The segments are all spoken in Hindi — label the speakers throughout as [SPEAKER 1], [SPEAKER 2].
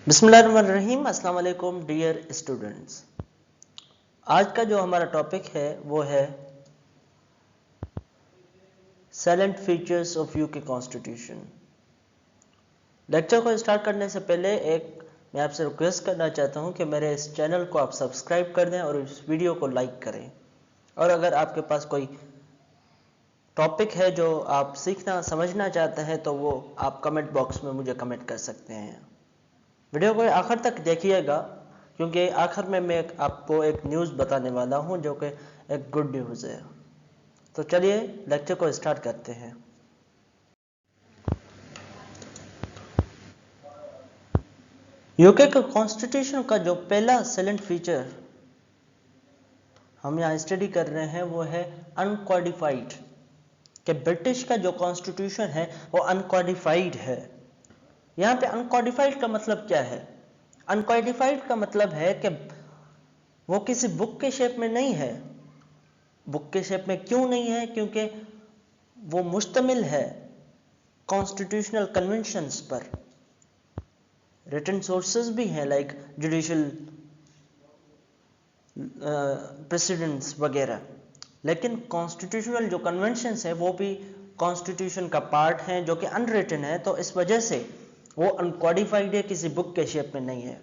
[SPEAKER 1] बिस्मिल्लाहिर्रहमानिर्रहीम। अस्सलाम वालेकुम डियर स्टूडेंट्स। आज का जो हमारा टॉपिक है वो है salient features of UK constitution. Lecture को स्टार्ट करने से पहले मैं आपसे रिक्वेस्ट करना चाहता हूं कि मेरे इस चैनल को आप सब्सक्राइब कर दें और इस वीडियो को लाइक करें। और अगर आपके पास कोई टॉपिक है जो आप सीखना समझना चाहते हैं तो वो आप कमेंट बॉक्स में मुझे कमेंट कर सकते हैं। वीडियो को आखिर तक देखिएगा क्योंकि आखिर में मैं आपको एक न्यूज़ बताने वाला हूं जो कि एक गुड न्यूज़ है। तो चलिए लेक्चर को स्टार्ट करते हैं। यूके का कॉन्स्टिट्यूशन का जो पहला साइलेंट फीचर हम यहाँ स्टडी कर रहे हैं वो है अनकोडिफाइड। कि ब्रिटिश का जो कॉन्स्टिट्यूशन है वो अनकोडिफाइड है। यहाँ पे अनकोडिफाइड का मतलब क्या है? अनकोडिफाइड का मतलब है कि वो किसी बुक के शेप में नहीं है। बुक के शेप में क्यों नहीं है? क्योंकि वो मुश्तमिल है कॉन्स्टिट्यूशनल कन्वेंशंस पर। रिटन सोर्सेज भी हैं लाइक जुडिशियल प्रेसिडेंट्स वगैरह, लेकिन कॉन्स्टिट्यूशनल जो कन्वेंशंस है वो भी कॉन्स्टिट्यूशन का पार्ट हैं जो कि अनरिटन है। तो इस वजह से वो अनकोडिफाइड है, किसी बुक के शेप में नहीं है।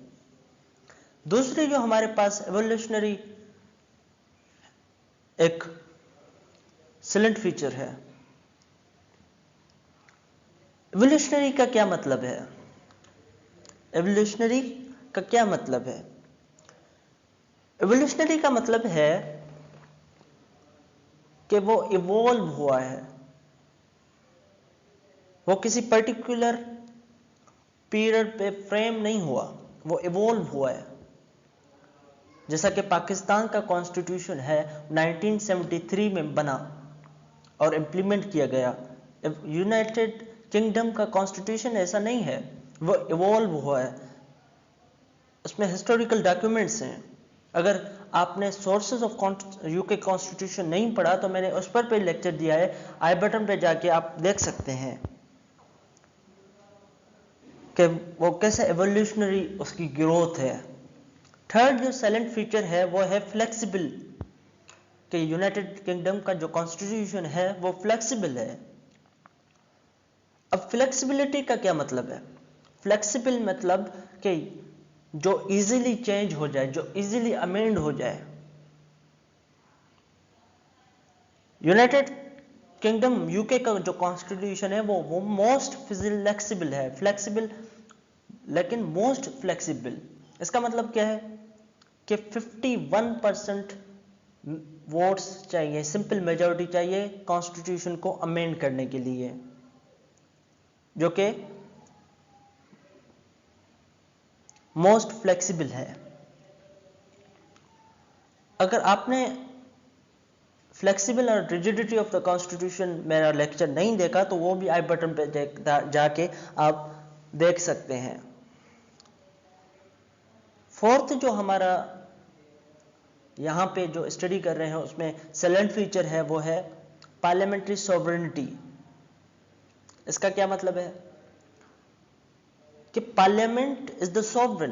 [SPEAKER 1] दूसरी जो हमारे पास एवोल्यूशनरी एक साइलेंट फीचर है। एवोल्यूशनरी का क्या मतलब है? एवोल्यूशनरी का क्या मतलब है? एवोल्यूशनरी का मतलब है कि वो इवॉल्व हुआ है, वो किसी पर्टिकुलर पीरियड पे फ्रेम नहीं हुआ, वो इवॉल्व हुआ है। जैसा कि पाकिस्तान का कॉन्स्टिट्यूशन है 1973 में बना और इम्प्लीमेंट किया गया। यूनाइटेड किंगडम का कॉन्स्टिट्यूशन ऐसा नहीं है, वो इवॉल्व हुआ है। उसमें हिस्टोरिकल डॉक्यूमेंट्स हैं। अगर आपने सोर्सेज ऑफ यूके कॉन्स्टिट्यूशन नहीं पढ़ा तो मैंने उस पर लेक्चर दिया है, आई बटन पे जाके आप देख सकते हैं कि वो कैसे एवोल्यूशनरी उसकी ग्रोथ है। थर्ड जो साइलेंट फीचर है वो है फ्लेक्सिबल। कि यूनाइटेड किंगडम का जो कॉन्स्टिट्यूशन है वो फ्लेक्सिबल है। अब फ्लेक्सिबिलिटी का क्या मतलब है? फ्लेक्सिबल मतलब कि जो इजीली चेंज हो जाए, जो इजीली अमेंड हो जाए। यूनाइटेड किंगडम यूके का जो कॉन्स्टिट्यूशन है वो मोस्ट फ्लेक्सिबल है। फ्लेक्सिबल लेकिन मोस्ट फ्लेक्सिबल। इसका मतलब क्या है कि 51% वोट्स चाहिए, सिंपल मेजॉरिटी चाहिए कॉन्स्टिट्यूशन को अमेंड करने के लिए, जो कि मोस्ट फ्लेक्सिबल है। अगर आपने फ्लेक्सिबल और रिजिडिटी ऑफ द कॉन्स्टिट्यूशन मेरा लेक्चर नहीं देखा तो वो भी आई बटन पे जाके आप देख सकते हैं। फोर्थ जो हमारा यहाँ पे जो स्टडी कर रहे हैं उसमें साइलेंट फीचर है वो है पार्लियामेंट्री सॉवरेनिटी। इसका क्या मतलब है कि पार्लियामेंट इज द सॉवरेन।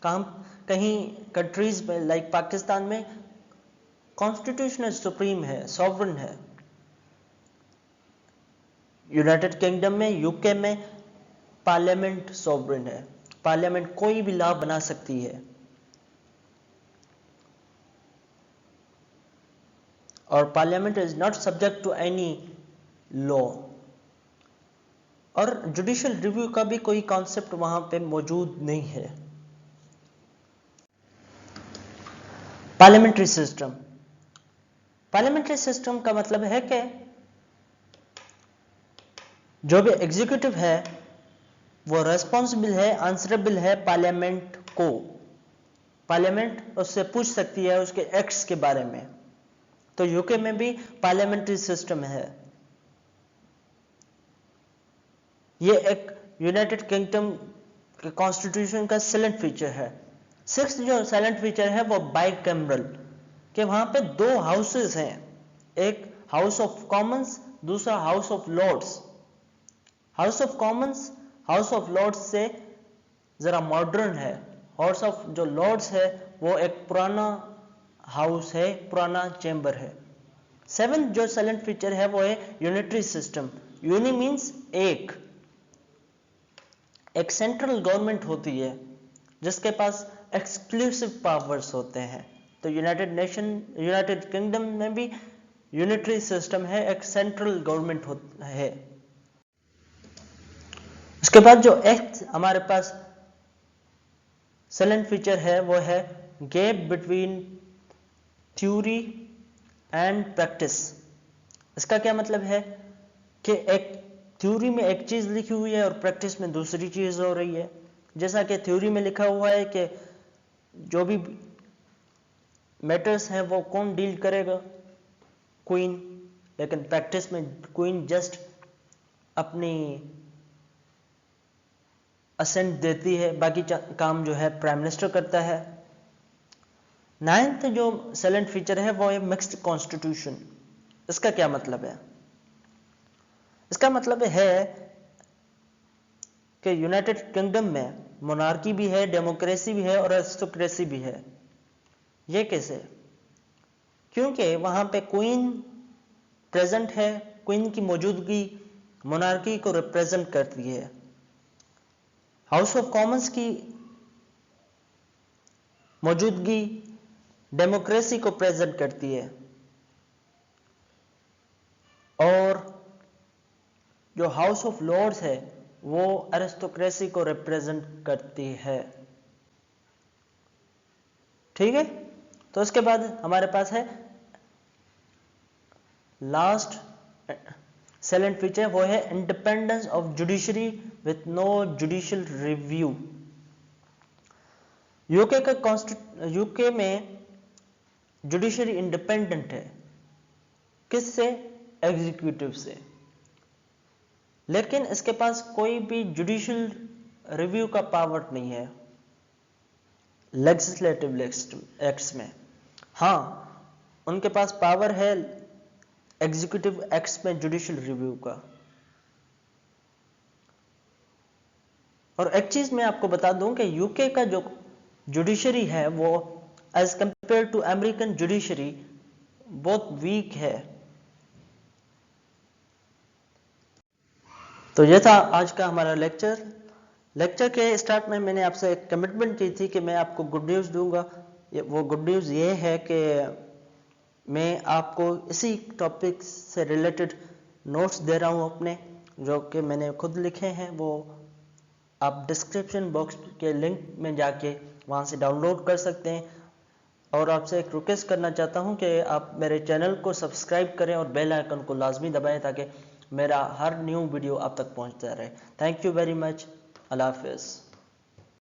[SPEAKER 1] कहीं कंट्रीज में लाइक पाकिस्तान में कॉन्स्टिट्यूशनल सुप्रीम है, सॉवरेन है। यूनाइटेड किंगडम में, यूके में पार्लियामेंट सॉवरेन है। पार्लियामेंट कोई भी लॉ बना सकती है और parliament is not subject to any law. और जुडिशियल रिव्यू का भी कोई कॉन्सेप्ट वहां पे मौजूद नहीं है। Parliamentary system. पार्लियामेंट्री सिस्टम का मतलब है कि जो भी एग्जीक्यूटिव है वो रेस्पॉन्सिबल है, आंसरेबल है पार्लियामेंट को। पार्लियामेंट उससे पूछ सकती है उसके एक्ट्स के बारे में। तो यूके में भी पार्लियामेंट्री सिस्टम है। ये एक यूनाइटेड किंगडम के कॉन्स्टिट्यूशन का साइलेंट फीचर है। सिक्स्थ जो साइलेंट फीचर है वो बाइकैमरल। कि वहां पे दो हाउसेस हैं, एक हाउस ऑफ कॉमन्स, दूसरा House of Lords. House of Commons House of Lords से ज़रा मॉडर्न है। हाउस ऑफ जो लॉर्ड्स है वो एक पुराना हाउस है, पुराना चैम्बर है। 7th जो साइलेंट फीचर है वो है यूनिटरी सिस्टम। यूनि मीन्स एक सेंट्रल गवर्नमेंट होती है जिसके पास एक्सक्लूसिव पावर्स होते हैं। तो यूनाइटेड किंगडम में भी यूनिटरी सिस्टम है, एक सेंट्रल गवर्नमेंट है। उसके बाद जो एक्ट हमारे पास साइलेंट फीचर है वो है gap between theory and practice. इसका क्या मतलब है कि एक थ्योरी में एक चीज लिखी हुई है और प्रैक्टिस में दूसरी चीज हो रही है। जैसा कि थ्योरी में लिखा हुआ है कि जो भी मैटर्स हैं वो कौन डील करेगा, क्वीन, लेकिन प्रैक्टिस में क्वीन जस्ट अपनी असेंट देती है, बाकी काम जो है प्राइम मिनिस्टर करता है। 9th जो साइलेंट फीचर है वो है मिक्स्ड कॉन्स्टिट्यूशन। इसका क्या मतलब है? इसका मतलब है कि यूनाइटेड किंगडम में मोनार्की भी है, डेमोक्रेसी भी है और एरिस्टोक्रेसी भी है। ये कैसे? क्योंकि वहां पे क्वीन प्रेजेंट है, क्वीन की मौजूदगी मोनार्की को रिप्रेजेंट करती है। हाउस ऑफ कॉमन्स की मौजूदगी डेमोक्रेसी को प्रेजेंट करती है और जो हाउस ऑफ लॉर्ड्स है वो एरिस्टोक्रेसी को रिप्रेजेंट करती है। ठीक है, तो उसके बाद हमारे पास है लास्ट साइलेंट फीचर, वो है independence of judiciary with no judicial review. UK में जुडिशरी इंडिपेंडेंट है, किससे? एग्जीक्यूटिव से, लेकिन इसके पास कोई भी जुडिशियल रिव्यू का पावर नहीं है लेजिस्लेटिव एक्ट्स में। हाँ, उनके पास पावर है एग्जीक्यूटिव एक्ट्स में जुडिशियल रिव्यू का। और एक चीज मैं आपको बता दूं कि यूके का जो जुडिशरी है वो as compare to American judiciary बहुत वीक है। तो ये था आज का हमारा लेक्चर के स्टार्ट में मैंने आपसे एक कमिटमेंट की थी कि मैं आपको गुड न्यूज़ दूंगा। वो गुड न्यूज़ ये है कि मैं आपको इसी टॉपिक से रिलेटेड नोट्स दे रहा हूँ अपने, जो कि मैंने खुद लिखे हैं। वो आप डिस्क्रिप्शन बॉक्स के लिंक में जाके वहाँ से डाउनलोड कर सकते हैं। और आपसे एक रिक्वेस्ट करना चाहता हूँ कि आप मेरे चैनल को सब्सक्राइब करें और बेल आइकन को लाजमी दबाएं ताकि मेरा हर न्यू वीडियो आप तक पहुँचता रहे। Thank you very much. अल्लाह हाफिज़।